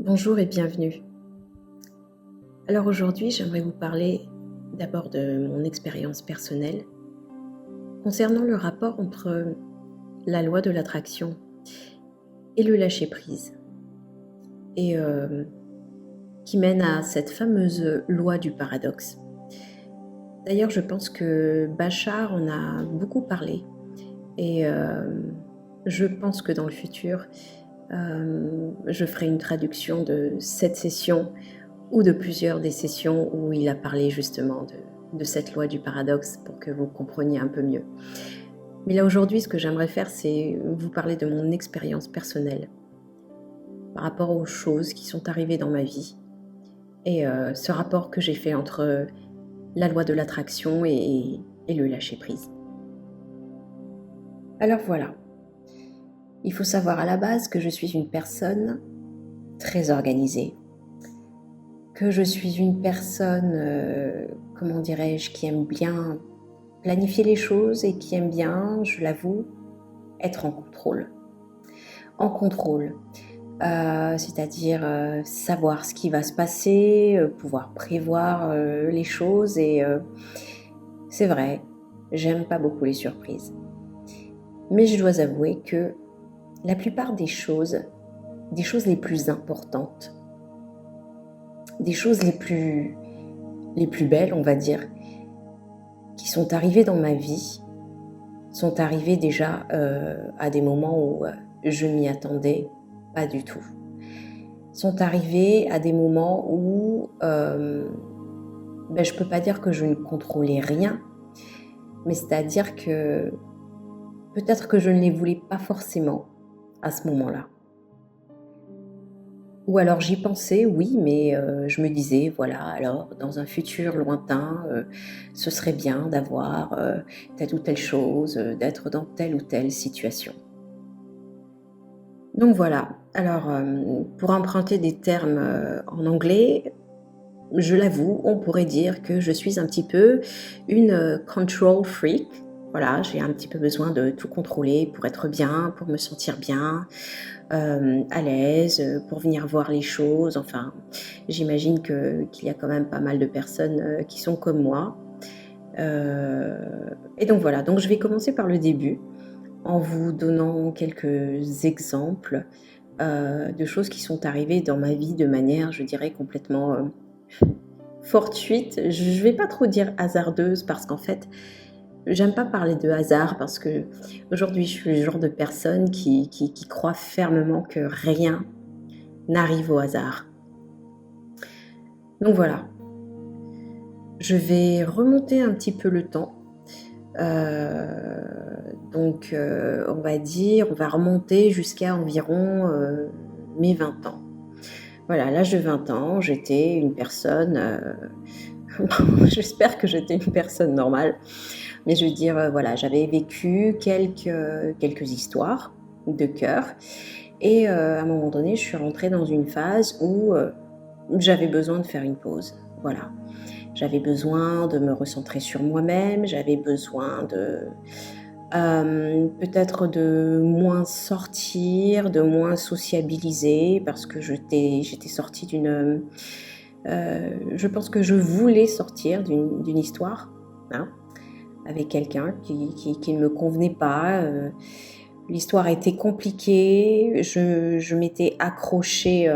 Bonjour et bienvenue. Alors aujourd'hui, j'aimerais vous parler d'abord de mon expérience personnelle concernant le rapport entre la loi de l'attraction et le lâcher-prise et qui mène à cette fameuse loi du paradoxe. D'ailleurs, je pense que Bachar en a beaucoup parlé et je pense que dans le futur, je ferai une traduction de cette session ou de plusieurs des sessions où il a parlé justement de cette loi du paradoxe pour que vous compreniez un peu mieux. Mais là aujourd'hui, ce que j'aimerais faire, c'est vous parler de mon expérience personnelle par rapport aux choses qui sont arrivées dans ma vie et ce rapport que j'ai fait entre la loi de l'attraction et le lâcher-prise. Alors voilà, il faut savoir à la base que je suis une personne très organisée, que je suis une personne, comment dirais-je, qui aime bien planifier les choses et qui aime bien, je l'avoue, être en contrôle. En contrôle, c'est-à-dire savoir ce qui va se passer, pouvoir prévoir les choses et c'est vrai, j'aime pas beaucoup les surprises. Mais je dois avouer que la plupart des choses les plus importantes, des choses les plus belles, on va dire, qui sont arrivées dans ma vie, sont arrivées déjà à des moments où je m'y attendais pas du tout. Sont arrivées à des moments où je peux pas dire que je ne contrôlais rien, mais c'est-à-dire que peut-être que je ne les voulais pas forcément à ce moment-là. Ou alors j'y pensais, oui, mais je me disais, voilà, alors dans un futur lointain, ce serait bien d'avoir telle ou telle chose, d'être dans telle ou telle situation. Donc voilà, alors pour emprunter des termes en anglais, je l'avoue, on pourrait dire que je suis un petit peu une control freak. Voilà, j'ai un petit peu besoin de tout contrôler pour être bien, pour me sentir bien, à l'aise, pour venir voir les choses. Enfin, j'imagine qu'il y a quand même pas mal de personnes qui sont comme moi. Et donc voilà, donc je vais commencer par le début en vous donnant quelques exemples de choses qui sont arrivées dans ma vie de manière, je dirais, complètement fortuite. Je ne vais pas trop dire hasardeuse parce qu'en fait, j'aime pas parler de hasard parce que aujourd'hui, je suis le genre de personne qui croit fermement que rien n'arrive au hasard. Donc voilà, je vais remonter un petit peu le temps. On va dire, on va remonter jusqu'à environ mes 20 ans. Voilà, à l'âge de 20 ans, j'étais une personne, j'espère que j'étais une personne normale, mais je veux dire, voilà, j'avais vécu quelques histoires de cœur et à un moment donné, je suis rentrée dans une phase où j'avais besoin de faire une pause. Voilà, j'avais besoin de me recentrer sur moi-même, j'avais besoin de peut-être de moins sortir, de moins sociabiliser parce que j'étais sortie d'une... je pense que je voulais sortir d'une histoire, hein, avec quelqu'un qui ne me convenait pas. L'histoire était compliquée, je m'étais accrochée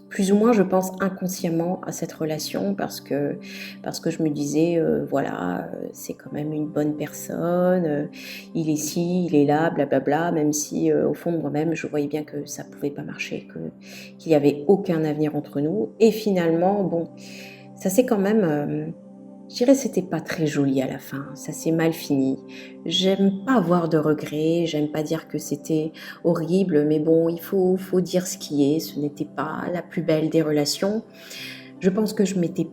plus ou moins, je pense, inconsciemment à cette relation parce que je me disais, voilà, c'est quand même une bonne personne, il est ci, il est là, blablabla, même si au fond de moi-même, je voyais bien que ça pouvait pas marcher, qu'il n'y avait aucun avenir entre nous. Et finalement, bon, ça s'est quand même... je dirais que c'était pas très joli à la fin, ça s'est mal fini. J'aime pas avoir de regrets, j'aime pas dire que c'était horrible, mais bon, il faut dire ce qui est, ce n'était pas la plus belle des relations. Je pense que je m'étais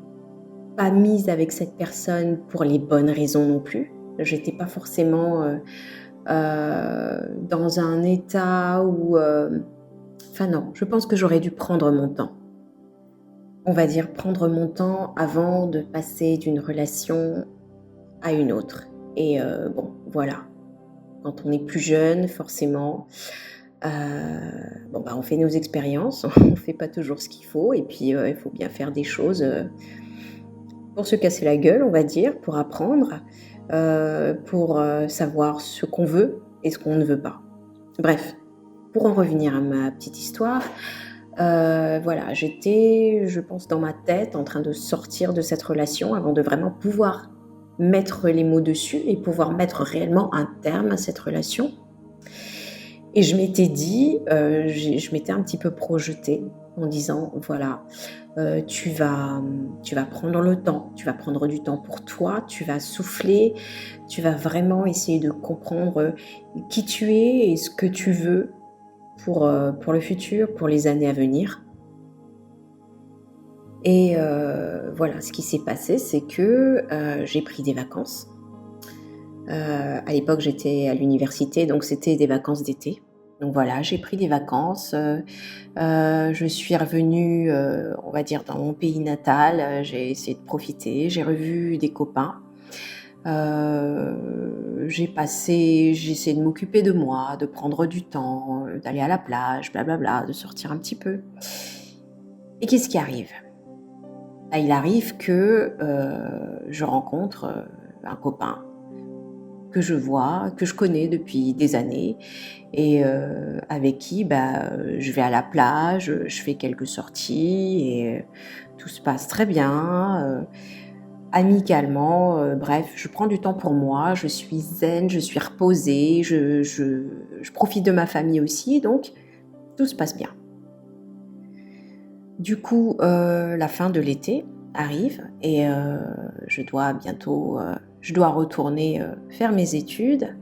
pas mise avec cette personne pour les bonnes raisons non plus. J'étais pas forcément dans un état où... Enfin non, je pense que j'aurais dû prendre mon temps. On va dire prendre mon temps avant de passer d'une relation à une autre. Et bon, voilà. Quand on est plus jeune, forcément, Bon, bah, on fait nos expériences, on ne fait pas toujours ce qu'il faut et puis, il faut bien faire des choses, pour se casser la gueule, on va dire, pour apprendre, pour, savoir ce qu'on veut et ce qu'on ne veut pas. Bref, pour en revenir à ma petite histoire, voilà, j'étais, je pense, dans ma tête en train de sortir de cette relation avant de vraiment pouvoir mettre les mots dessus et pouvoir mettre réellement un terme à cette relation. Et je m'étais dit, je m'étais un petit peu projetée en disant: «Voilà, tu vas prendre le temps, tu vas prendre du temps pour toi, tu vas souffler, tu vas vraiment essayer de comprendre, qui tu es et ce que tu veux pour le futur, pour les années à venir». Et voilà, ce qui s'est passé, c'est que, j'ai pris des vacances. À l'époque, j'étais à l'université, donc c'était des vacances d'été. Donc voilà, j'ai pris des vacances, je suis revenue, on va dire dans mon pays natal, j'ai essayé de profiter, j'ai revu des copains. J'ai essayé de m'occuper de moi, de prendre du temps, d'aller à la plage, blablabla, de sortir un petit peu. Et qu'est-ce qui arrive? Bah, il arrive que, je rencontre, un copain que je vois, que je connais depuis des années et avec qui, bah, je vais à la plage, je fais quelques sorties et tout se passe très bien, amicalement, bref, je prends du temps pour moi, je suis zen, je suis reposée, je profite de ma famille aussi, donc tout se passe bien. Du coup, la fin de l'été arrive et je dois retourner, faire mes études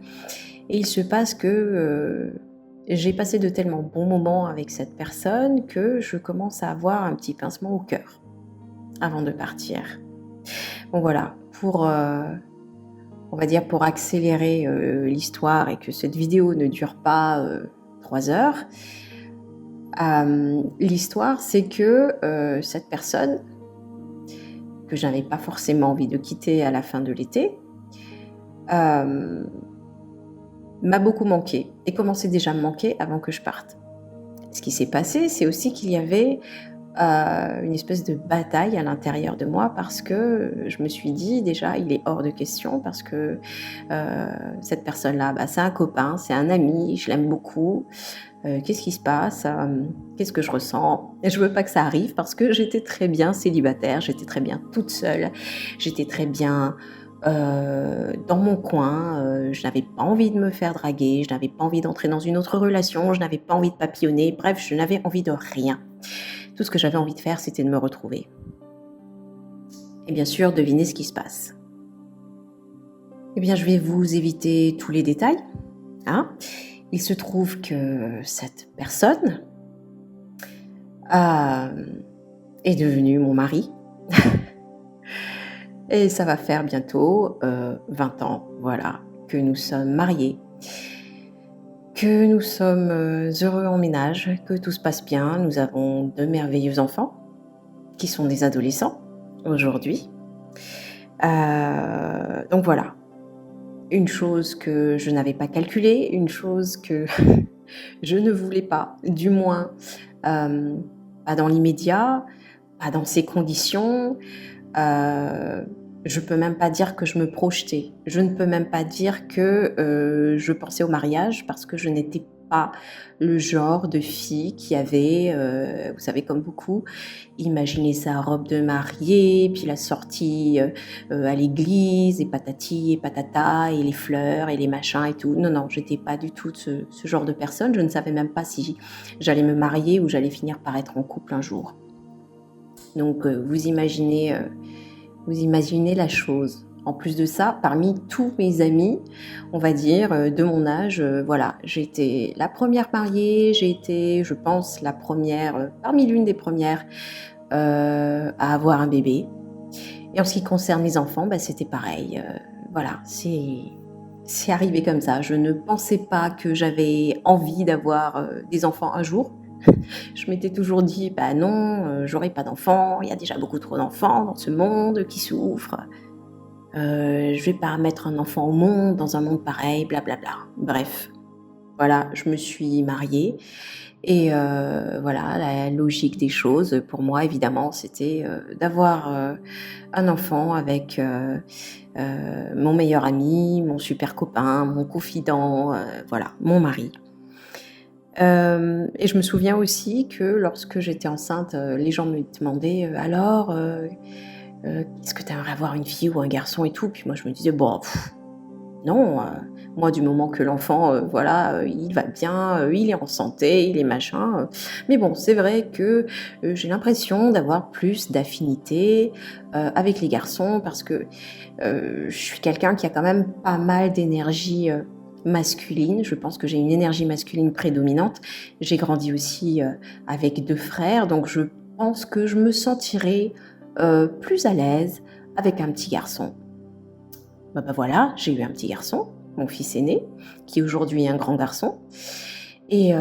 et il se passe que, j'ai passé de tellement bons moments avec cette personne que je commence à avoir un petit pincement au cœur avant de partir. Bon voilà, on va dire pour accélérer, l'histoire et que cette vidéo ne dure pas, 3 heures, l'histoire c'est que, cette personne que je n'avais pas forcément envie de quitter à la fin de l'été, hem, m'a beaucoup manqué et commençait déjà à me manquer avant que je parte. Ce qui s'est passé, c'est aussi qu'il y avait, une espèce de bataille à l'intérieur de moi parce que, je me suis dit: «Déjà, il est hors de question parce que, cette personne-là, bah, c'est un copain, c'est un ami, je l'aime beaucoup. Qu'est-ce qui se passe? Qu'est-ce que je ressens?» Et je veux pas que ça arrive parce que j'étais très bien célibataire, j'étais très bien toute seule, j'étais très bien, dans mon coin, je n'avais pas envie de me faire draguer, je n'avais pas envie d'entrer dans une autre relation, je n'avais pas envie de papillonner, bref, je n'avais envie de rien. Tout ce que j'avais envie de faire, c'était de me retrouver. Et bien sûr, devinez ce qui se passe. Eh bien, je vais vous éviter tous les détails, hein. Il se trouve que cette personne, hem, est devenu mon mari et ça va faire bientôt, 20 ans, voilà, que nous sommes mariés, que nous sommes, heureux en ménage, que tout se passe bien. Nous avons 2 merveilleux enfants qui sont des adolescents aujourd'hui. Donc voilà, une chose que je n'avais pas calculée, une chose que je ne voulais pas, du moins, pas dans l'immédiat, pas dans ces conditions. Heu, je peux même pas dire que je me projetais. Je ne peux même pas dire que, je pensais au mariage parce que je n'étais pas le genre de fille qui avait, vous savez comme beaucoup, imaginé sa robe de mariée, puis la sortie, à l'église et patati et patata et les fleurs et les machins et tout. Non, non, j'étais pas du tout de ce genre de personne. Je ne savais même pas si j'allais me marier ou j'allais finir par être en couple un jour. Donc vous imaginez la chose. En plus de ça, parmi tous mes amis, on va dire, de mon âge, voilà, j'ai été la première mariée, j'ai été, je pense, la première, parmi l'une des premières, à avoir un bébé. Et en ce qui concerne les enfants, bah, c'était pareil, voilà, c'est arrivé comme ça. Je ne pensais pas que j'avais envie d'avoir, des enfants un jour. Je m'étais toujours dit: «Bah non, j'aurai pas d'enfants, il y a déjà beaucoup trop d'enfants dans ce monde qui souffre. Je vais pas mettre un enfant au monde dans un monde pareil, blablabla». Bref, Voilà, je me suis mariée et voilà, la logique des choses pour moi évidemment, c'était, d'avoir, un enfant avec, mon meilleur ami, mon super copain, mon confident, voilà, mon mari. Et je me souviens aussi que lorsque j'étais enceinte, les gens me demandaient, «Alors, est-ce que tu aimerais avoir une fille ou un garçon?» et tout. Puis moi je me disais: «Bon, non, moi du moment que l'enfant, voilà, il va bien, il est en santé, il est machin», mais bon, c'est vrai que, j'ai l'impression d'avoir plus d'affinité, avec les garçons parce que, je suis quelqu'un qui a quand même pas mal d'énergie, masculine. Je pense que j'ai une énergie masculine prédominante. J'ai grandi aussi, avec 2 frères, donc je pense que je me sentirais, plus à l'aise avec un petit garçon. Bah, voilà, j'ai eu un petit garçon, mon fils aîné, qui est aujourd'hui un grand garçon et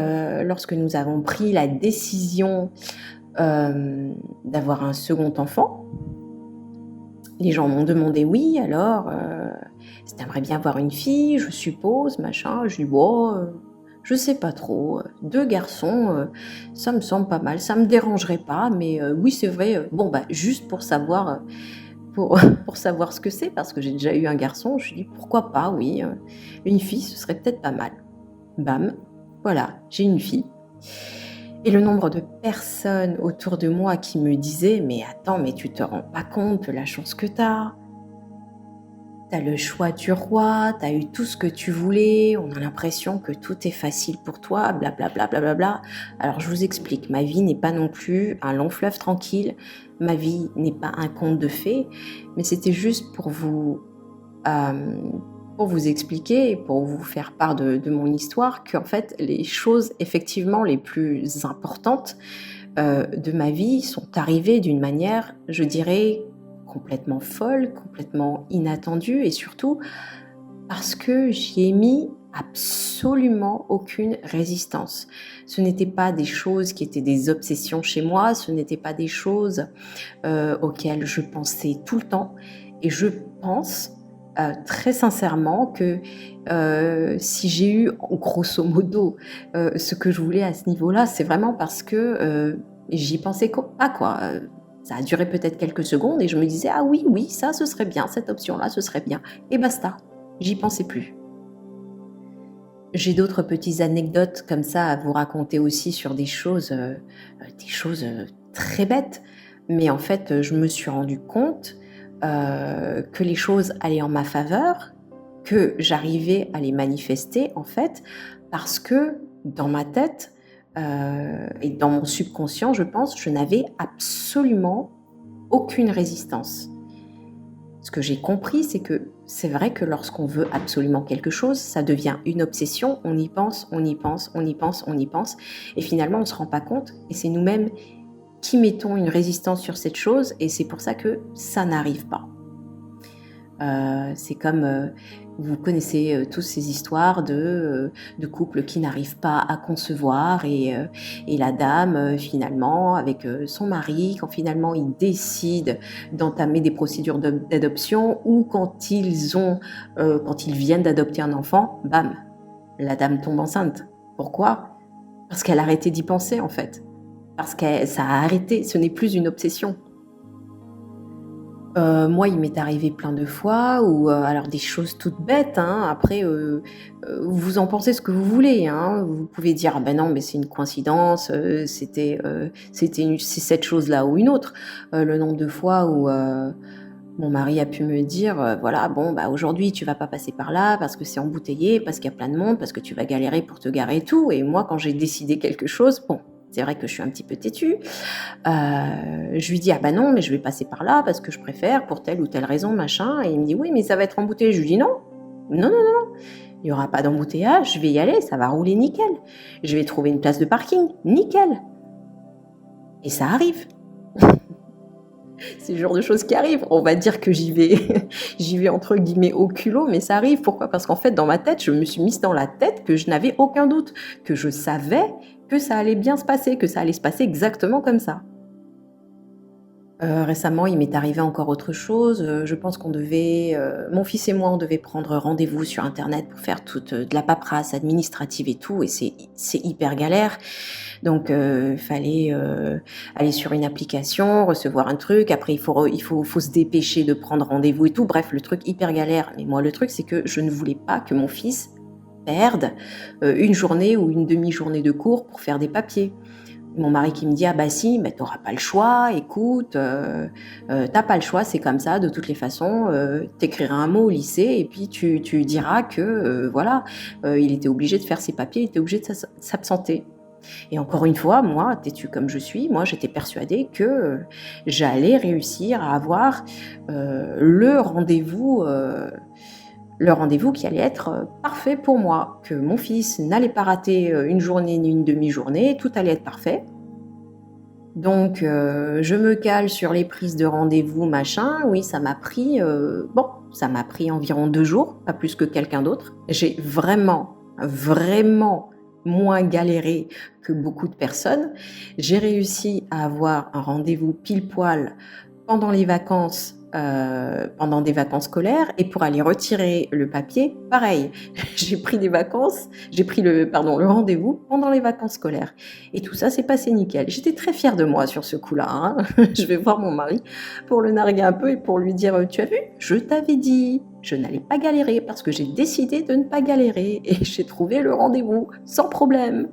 lorsque nous avons pris la décision, d'avoir un second enfant, les gens m'ont demandé: «Oui alors, tu aimerais bien avoir une fille, je suppose, machin?» Je dis: «Bon, je sais pas trop, 2 garçons, ça me semble pas mal, ça me dérangerait pas mais oui c'est vrai, bon bah juste pour savoir, pour pour savoir ce que c'est parce que j'ai déjà eu un garçon, je lui dis: «Pourquoi pas oui, une fille ce serait peut-être pas mal». Bam, voilà, j'ai une fille et le nombre de personnes autour de moi qui me disaient: «Mais attends, mais tu te rends pas compte de la chance que tu as. Tu as le choix du roi, tu as eu tout ce que tu voulais, on a l'impression que tout est facile pour toi, blablabla, blablabla». Alors je vous explique, ma vie n'est pas non plus un long fleuve tranquille, ma vie n'est pas un conte de fées, mais c'était juste pour vous expliquer, pour vous faire part de mon histoire, qu'en fait les choses effectivement les plus importantes, de ma vie sont arrivées d'une manière, je dirais, complètement folle, complètement inattendue et surtout parce que j'y ai mis absolument aucune résistance. Ce n'étaient pas des choses qui étaient des obsessions chez moi, ce n'étaient pas des choses, auxquelles je pensais tout le temps et je pense, très sincèrement que, si j'ai eu grosso modo, ce que je voulais à ce niveau-là, c'est vraiment parce que, j'y pensais pas quoi, ça a duré peut-être quelques secondes et je me disais: «Ah oui, oui, ça ce serait bien, cette option-là, ce serait bien» et basta, j'y pensais plus. J'ai d'autres petites anecdotes comme ça à vous raconter aussi sur des choses, très bêtes. Mais en fait, je me suis rendu compte, que les choses allaient en ma faveur, que j'arrivais à les manifester en fait, parce que dans ma tête, et dans mon subconscient, je pense, je n'avais absolument aucune résistance. Ce que j'ai compris, c'est que c'est vrai que lorsqu'on veut absolument quelque chose, ça devient une obsession, on y pense, on y pense, on y pense, on y pense, et finalement on ne se rend pas compte, et c'est nous-mêmes qui mettons une résistance sur cette chose, et c'est pour ça que ça n'arrive pas. C'est comme, vous connaissez, tous ces histoires de couples qui n'arrivent pas à concevoir et la dame, finalement avec, son mari, quand finalement ils décident d'entamer des procédures d'adoption ou quand ils viennent d'adopter un enfant, bam, la dame tombe enceinte. Pourquoi? Parce qu'elle a arrêté d'y penser en fait. Parce que ça a arrêté, ce n'est plus une obsession. Moi, il m'est arrivé plein de fois où, alors des choses toutes bêtes, hein, après, vous en pensez ce que vous voulez, hein. Vous pouvez dire: «Ah ben non, mais c'est une coïncidence, c'est cette chose-là ou une autre». Le nombre de fois où, mon mari a pu me dire, voilà: «Bon, bah, aujourd'hui, tu vas pas passer par là parce que c'est embouteillé, parce qu'il y a plein de monde, parce que tu vas galérer pour te garer et tout» et moi, quand j'ai décidé quelque chose, bon, c'est vrai que je suis un petit peu têtue, je lui dis: «Ah bah non, mais je vais passer par là parce que je préfère pour telle ou telle raison, machin» et il me dit: «Oui, mais ça va être embouteillé». Je lui dis: «Non, non, non, non, il y aura pas d'embouteillage, je vais y aller, ça va rouler nickel. Je vais trouver une place de parking, nickel» et ça arrive. C'est le genre de choses qui arrivent. On va dire que j'y vais j'y vais entre guillemets «au culot», mais ça arrive. Pourquoi? Parce qu'en fait, dans ma tête, je me suis mise dans la tête que je n'avais aucun doute, que je savais que ça allait bien se passer, que ça allait se passer exactement comme ça. Récemment, il m'est arrivé encore autre chose. Je pense qu'on devait, mon fils et moi, on devait prendre rendez-vous sur internet pour faire toute, de la paperasse administrative et tout et c'est hyper galère. Donc il fallait, aller sur une application, recevoir un truc, après il faut se dépêcher de prendre rendez-vous et tout. Bref, le truc hyper galère. Mais moi, le truc, c'est que je ne voulais pas que mon fils perde, une journée ou une demi-journée de cours pour faire des papiers. Mon mari qui me dit: «Ah bah si, mais tu auras pas le choix, écoute, tu pas le choix, c'est comme ça de toutes les façons, tu écriras un mot au lycée et puis tu diras que, voilà, il était obligé de faire ses papiers, il était obligé de s'absenter». Et encore une fois, moi, têtue comme je suis, moi j'étais persuadée que, j'allais réussir à avoir, le rendez-vous qui allait être, parfait pour moi, que mon fils n'allait pas rater, une journée ni une demi-journée, tout allait être parfait. Donc je me cale sur les prises de rendez-vous machin, oui ça m'a pris environ 2 jours, pas plus que quelqu'un d'autre. J'ai vraiment, vraiment moins galéré que beaucoup de personnes. J'ai réussi à avoir un rendez-vous pile poil pendant les vacances, pendant des vacances scolaires et pour aller retirer le papier, pareil. J'ai pris le rendez-vous pendant les vacances scolaires et tout ça s'est passé nickel. J'étais très fière de moi sur ce coup-là, hein. Je vais voir mon mari pour le narguer un peu et pour lui dire: «Tu as vu? Je t'avais dit, je n'allais pas galérer parce que j'ai décidé de ne pas galérer et j'ai trouvé le rendez-vous sans problème».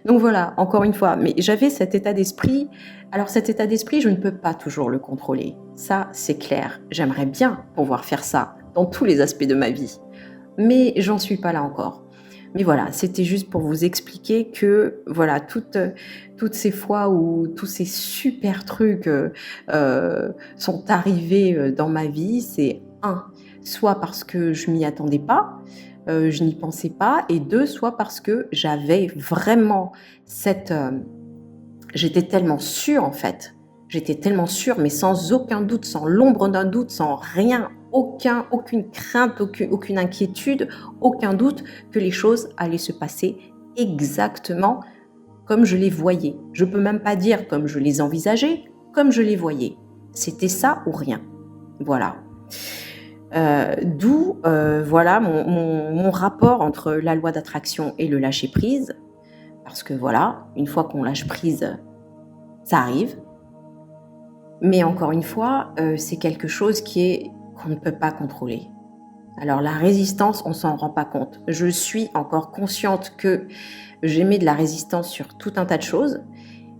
Donc voilà, encore une fois, mais j'avais cet état d'esprit. Alors cet état d'esprit, je ne peux pas toujours le contrôler. Ça, c'est clair. J'aimerais bien pouvoir faire ça dans tous les aspects de ma vie. Mais j'en suis pas là encore. Mais voilà, c'était juste pour vous expliquer que voilà, toutes ces fois où tous ces super trucs sont arrivés dans ma vie, c'est un, soit parce que je m'y attendais pas, je n'y pensais pas, et deux, soit parce que j'avais vraiment cette... j'étais tellement sûre en fait, j'étais tellement sûre, mais sans aucun doute, sans l'ombre d'un doute, sans rien, aucune crainte, aucune inquiétude, aucun doute que les choses allaient se passer exactement comme je les voyais. Je peux même pas dire comme je les envisageais, comme je les voyais. C'était ça ou rien. Voilà. D'où voilà mon rapport entre la loi d'attraction et le lâcher prise. Parce que voilà, une fois qu'on lâche prise, ça arrive. Mais encore une fois, c'est quelque chose qu'on ne peut pas contrôler. Alors la résistance, on s'en rend pas compte. Je suis encore consciente que j'émets de la résistance sur tout un tas de choses.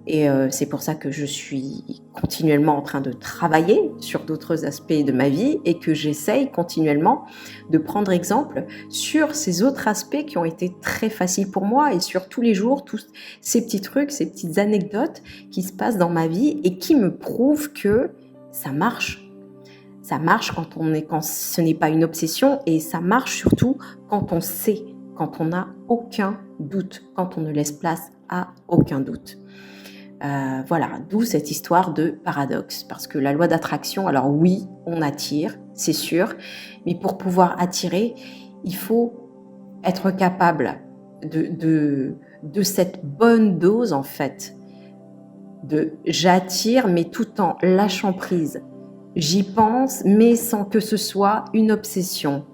Et c'est pour ça que je suis continuellement en train de travailler sur d'autres aspects de ma vie et que j'essaye continuellement de prendre exemple sur ces autres aspects qui ont été très faciles pour moi et sur tous les jours, tous ces petits trucs, ces petites anecdotes qui se passent dans ma vie et qui me prouvent que ça marche. Ça marche quand ce n'est pas une obsession, et ça marche surtout quand on sait, quand on n'a aucun doute, quand on ne laisse place à aucun doute. Voilà, d'où cette histoire de paradoxe. Parce que la loi d'attraction, alors oui, on attire, c'est sûr, mais pour pouvoir attirer, il faut être capable de cette bonne dose, en fait, de j'attire, mais tout en lâchant prise. J'y pense, mais sans que ce soit une obsession.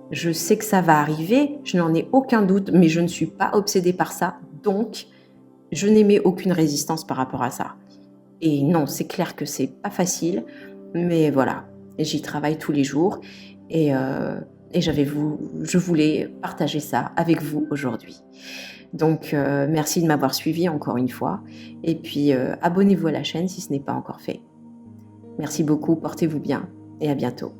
Je sais que ça va arriver, je n'en ai aucun doute, mais je ne suis pas obsédée par ça, donc je n'émets aucune résistance par rapport à ça. Et non, c'est clair que c'est pas facile, mais voilà, j'y travaille tous les jours et, je voulais partager ça avec vous aujourd'hui. Donc merci de m'avoir suivi encore une fois, et puis abonnez-vous à la chaîne si ce n'est pas encore fait. Merci beaucoup, portez-vous bien et à bientôt.